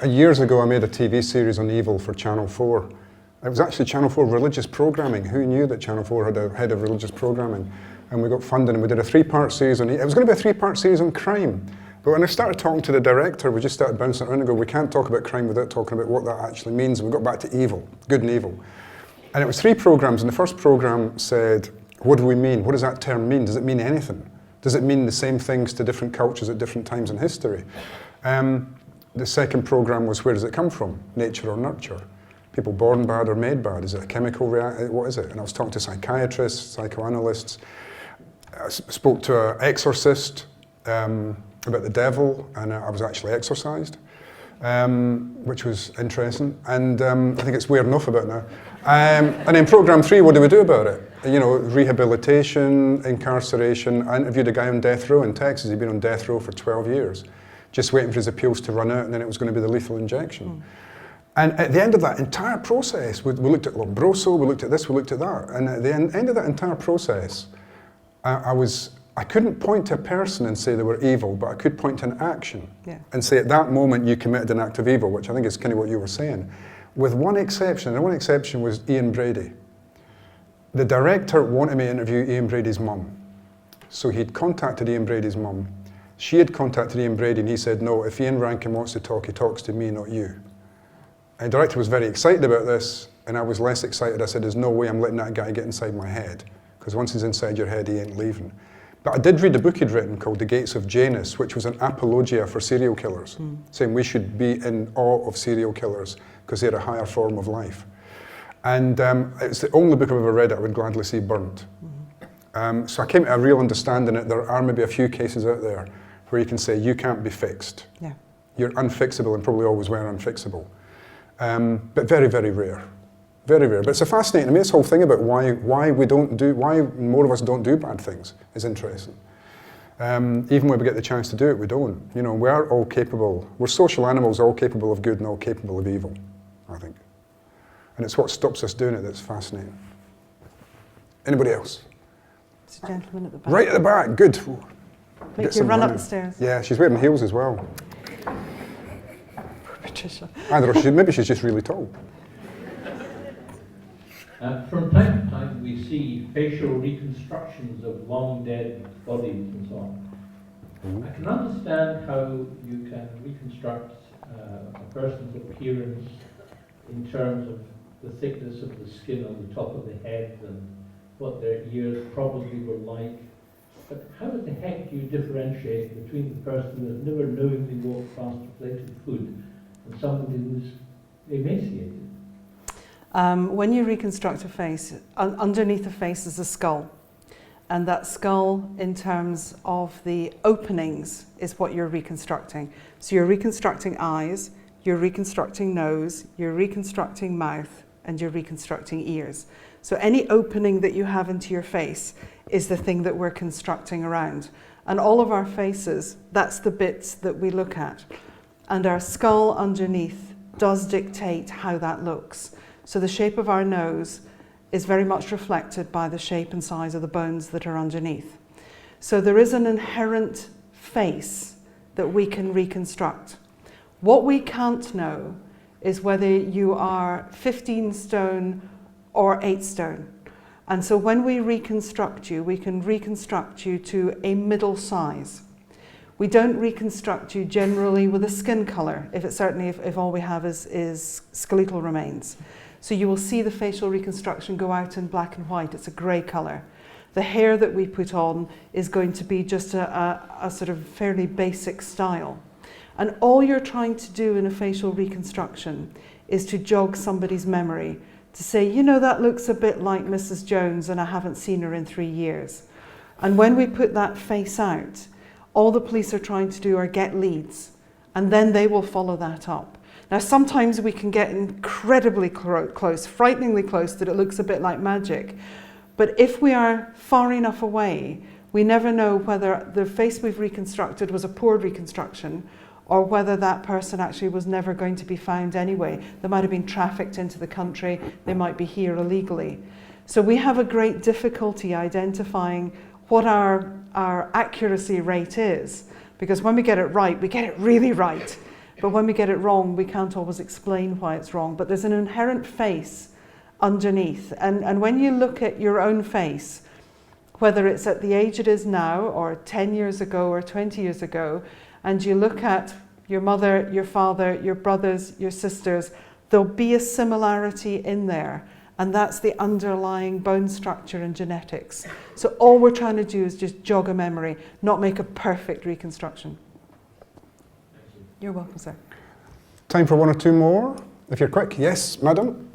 Years ago, I made a TV series on evil for Channel 4. It was actually Channel 4 religious programming. Who knew that Channel 4 had a head of religious programming? And we got funding, and we did a 3-part series on it. It was going to be a 3-part series on crime. But when I started talking to the director, we just started bouncing around and go, we can't talk about crime without talking about what that actually means. And we got back to evil, good and evil. And it was 3 programs, and the first program said, what do we mean? What does that term mean? Does it mean anything? Does it mean the same things to different cultures at different times in history? The second program was, where does it come from? Nature or nurture? People born bad or made bad? Is it a chemical reaction? What is it? And I was talking to psychiatrists, psychoanalysts. I spoke to an exorcist about the devil, and I was actually exorcised, which was interesting. And I think it's weird enough about now. And in program 3, what do we do about it? You know, rehabilitation, incarceration. I interviewed a guy on death row in Texas. He'd been on death row for 12 years, just waiting for his appeals to run out, and then it was going to be the lethal injection. And at the end of that entire process, we looked at Lombroso, we looked at this, we looked at that, and at the end of that entire process, I couldn't point to a person and say they were evil, but I could point to an action and say at that moment you committed an act of evil, which I think is kind of what you were saying. With one exception, and one exception was Ian Brady. The director wanted me to interview Ian Brady's mum. So he'd contacted Ian Brady's mum. She had contacted Ian Brady, and he said, no, if Ian Rankin wants to talk, he talks to me, not you. And the director was very excited about this, and I was less excited. I said, there's no way I'm letting that guy get inside my head, because once he's inside your head, he ain't leaving. But I did read a book he'd written called The Gates of Janus, which was an apologia for serial killers, saying we should be in awe of serial killers because they're a higher form of life. And it's the only book I've ever read that I would gladly see burnt. So I came to a real understanding that there are maybe a few cases out there where you can say you can't be fixed. Yeah. You're unfixable and probably always were unfixable. But very, very rare. Very rare. But it's a fascinating, I mean, this whole thing about why more of us don't do bad things is interesting. Even when we get the chance to do it, we don't. You know, we are all capable, we're social animals, all capable of good and all capable of evil, I think. And it's what stops us doing it that's fascinating. Anybody else? There's a gentleman at the back. Right at the back, good. Make you run up the stairs. Yeah, she's wearing heels as well. Poor Patricia. I don't know, maybe she's just really tall. From time to time, we see facial reconstructions of long dead bodies and so on. I can understand how you can reconstruct a person's appearance in terms of the thickness of the skin on the top of the head and what their ears probably were like. But how the heck do you differentiate between the person who has never knowingly walked past a plate of food and somebody who's emaciated? When you reconstruct a face, underneath the face is a skull. And that skull, in terms of the openings, is what you're reconstructing. So you're reconstructing eyes, you're reconstructing nose, you're reconstructing mouth, and you're reconstructing ears. So any opening that you have into your face is the thing that we're constructing around. And all of our faces, that's the bits that we look at. And our skull underneath does dictate how that looks. So the shape of our nose is very much reflected by the shape and size of the bones that are underneath. So there is an inherent face that we can reconstruct. What we can't know is whether you are 15 stone or 8 stone. And so when we reconstruct you, we can reconstruct you to a middle size. We don't reconstruct you generally with a skin color, if all we have is skeletal remains. So you will see the facial reconstruction go out in black and white. It's a grey colour. The hair that we put on is going to be just a sort of fairly basic style. And all you're trying to do in a facial reconstruction is to jog somebody's memory, to say, you know, that looks a bit like Mrs. Jones and I haven't seen her in 3 years. And when we put that face out, all the police are trying to do are get leads, and then they will follow that up. Now, sometimes we can get incredibly close, frighteningly close, that it looks a bit like magic. But if we are far enough away, we never know whether the face we've reconstructed was a poor reconstruction or whether that person actually was never going to be found anyway. They might have been trafficked into the country, they might be here illegally. So we have a great difficulty identifying what our accuracy rate is, because when we get it right, we get it really right. But when we get it wrong, we can't always explain why it's wrong. But there's an inherent face underneath. And when you look at your own face, whether it's at the age it is now, or 10 years ago, or 20 years ago, and you look at your mother, your father, your brothers, your sisters, there'll be a similarity in there. And that's the underlying bone structure and genetics. So all we're trying to do is just jog a memory, not make a perfect reconstruction. You're welcome, sir. Time for one or two more, if you're quick. Yes, madam?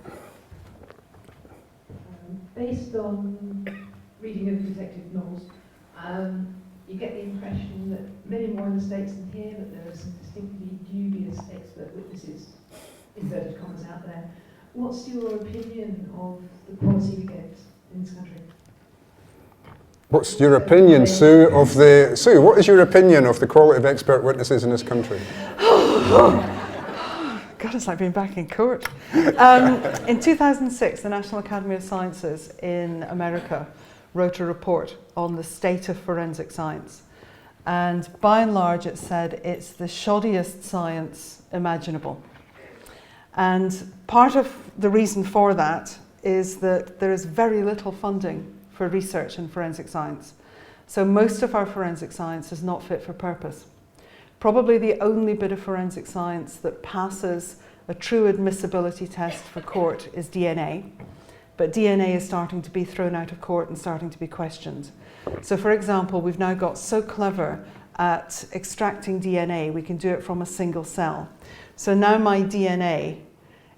Based on reading of detective novels, you get the impression that many more in the States than here, but there are some distinctly dubious expert witnesses, inverted commas, out there. What's your opinion of the policy we get in this country? What's your opinion, Sue, Sue, what is your opinion of the quality of expert witnesses in this country? God, it's like being back in court. In 2006, the National Academy of Sciences in America wrote a report on the state of forensic science. And by and large, it said it's the shoddiest science imaginable. And part of the reason for that is that there is very little funding for research in forensic science. So most of our forensic science is not fit for purpose. Probably the only bit of forensic science that passes a true admissibility test for court is DNA. But DNA is starting to be thrown out of court and starting to be questioned. So for example, we've now got so clever at extracting DNA, we can do it from a single cell. So now my DNA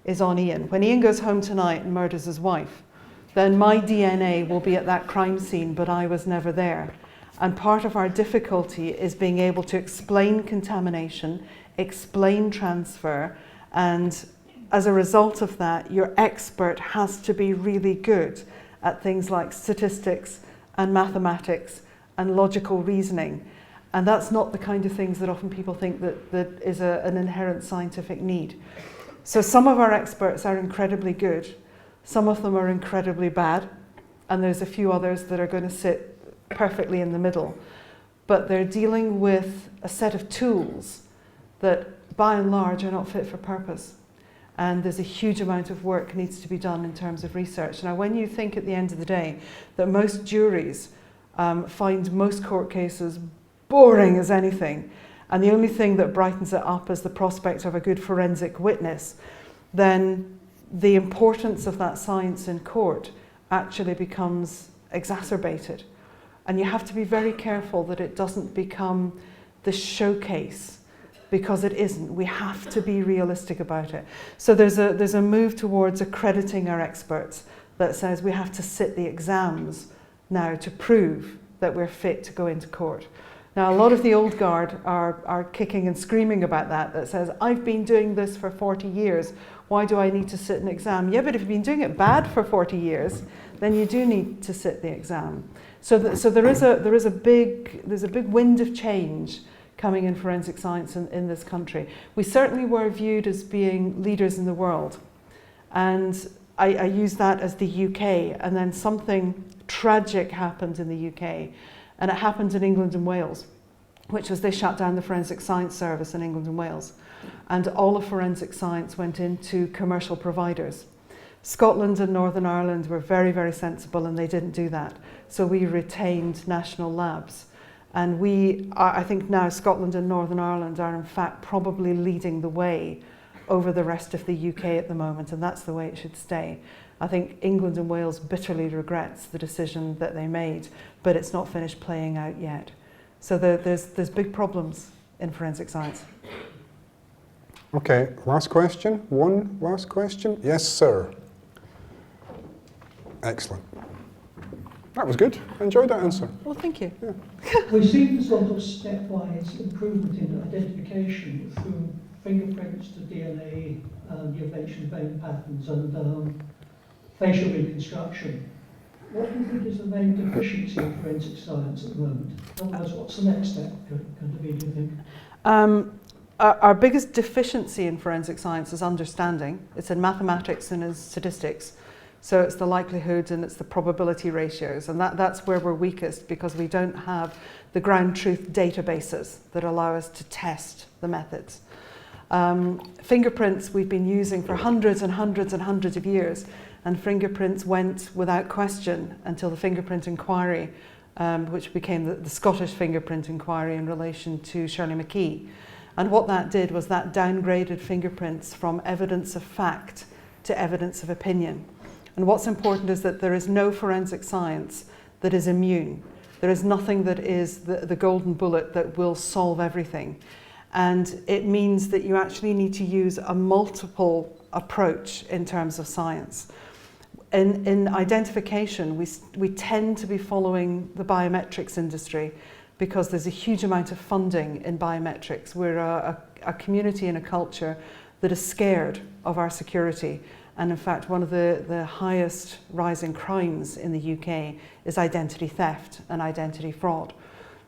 is on Ian. When Ian goes home tonight and murders his wife, then my DNA will be at that crime scene, but I was never there. And part of our difficulty is being able to explain contamination, explain transfer, and as a result of that, your expert has to be really good at things like statistics and mathematics and logical reasoning. And that's not the kind of things that often people think that is an inherent scientific need. So some of our experts are incredibly good, some of them are incredibly bad, and there's a few others that are going to sit perfectly in the middle. But they're dealing with a set of tools that by and large are not fit for purpose. And there's a huge amount of work needs to be done in terms of research. Now, when you think at the end of the day that most juries find most court cases boring as anything, and the only thing that brightens it up is the prospect of a good forensic witness, then the importance of that science in court actually becomes exacerbated. And you have to be very careful that it doesn't become the showcase, because it isn't. We have to be realistic about it. So there's a move towards accrediting our experts that says we have to sit the exams now to prove that we're fit to go into court. Now, a lot of the old guard are kicking and screaming about that says, I've been doing this for 40 years. Why do I need to sit an exam? Yeah, but if you've been doing it bad for 40 years, then you do need to sit the exam. So there's a big wind of change coming in forensic science in this country. We certainly were viewed as being leaders in the world. And I use that as the UK, and then something tragic happened in the UK. And it happened in England and Wales, which was they shut down the Forensic Science Service in England and Wales. And all of forensic science went into commercial providers. Scotland and Northern Ireland were very, very sensible, and they didn't do that. So we retained national labs. And I think now Scotland and Northern Ireland are in fact probably leading the way over the rest of the UK at the moment, and that's the way it should stay. I think England and Wales bitterly regrets the decision that they made, but it's not finished playing out yet. So there's big problems in forensic science. Okay, last question. One last question. Yes, sir. Excellent. That was good. I enjoyed that answer. Well, thank you. Yeah. We've seen sort of stepwise improvement in identification through fingerprints to DNA, you mentioned vein patterns, and facial reconstruction. What do you think is the main deficiency in forensic science at the moment? Otherwise, what's the next step going to be, do you think? Our biggest deficiency in forensic science is understanding. It's in mathematics and in statistics. So it's the likelihoods and it's the probability ratios. And that's where we're weakest, because we don't have the ground truth databases that allow us to test the methods. Fingerprints we've been using for hundreds and hundreds and hundreds of years. And fingerprints went without question until the fingerprint inquiry, which became the Scottish fingerprint inquiry in relation to Shirley McKee. And what that did was that downgraded fingerprints from evidence of fact to evidence of opinion. And what's important is that there is no forensic science that is immune. There is nothing that is the golden bullet that will solve everything. And it means that you actually need to use a multiple approach in terms of science. In identification, we tend to be following the biometrics industry because there's a huge amount of funding in biometrics. We're a community and a culture that is scared of our security. And in fact, one of the highest rising crimes in the UK is identity theft and identity fraud.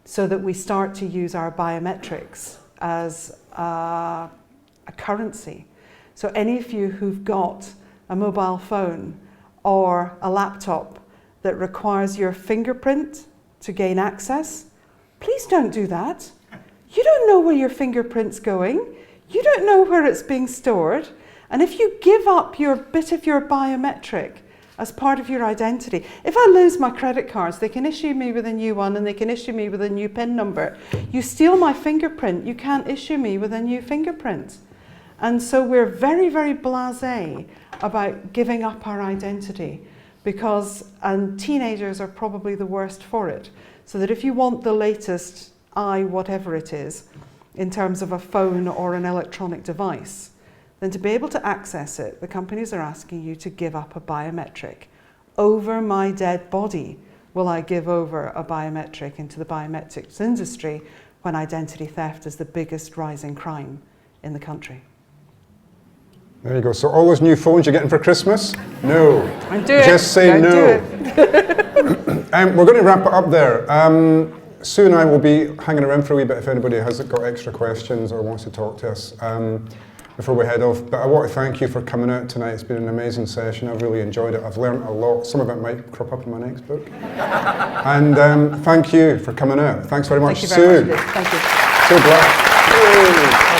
So that we start to use our biometrics as a currency. So any of you who've got a mobile phone or a laptop that requires your fingerprint to gain access, please don't do that. You don't know where your fingerprint's going. You don't know where it's being stored. And if you give up your bit of your biometric as part of your identity, if I lose my credit cards, they can issue me with a new one and they can issue me with a new PIN number. You steal my fingerprint, you can't issue me with a new fingerprint. And so we're very, very blasé about giving up our identity and teenagers are probably the worst for it. So that if you want the latest whatever it is, in terms of a phone or an electronic device, then to be able to access it, the companies are asking you to give up a biometric. Over my dead body will I give over a biometric into the biometrics industry when identity theft is the biggest rising crime in the country. There you go. So all those new phones you're getting for Christmas? No. Do it. Just say no. We're going to wrap it up there. Sue and I will be hanging around for a wee bit if anybody has got extra questions or wants to talk to us before we head off. But I want to thank you for coming out tonight. It's been an amazing session. I've really enjoyed it. I've learned a lot. Some of it might crop up in my next book. And thank you for coming out. Thanks very much, Thank you very Sue. much. Thank you. Sue Black. Yay.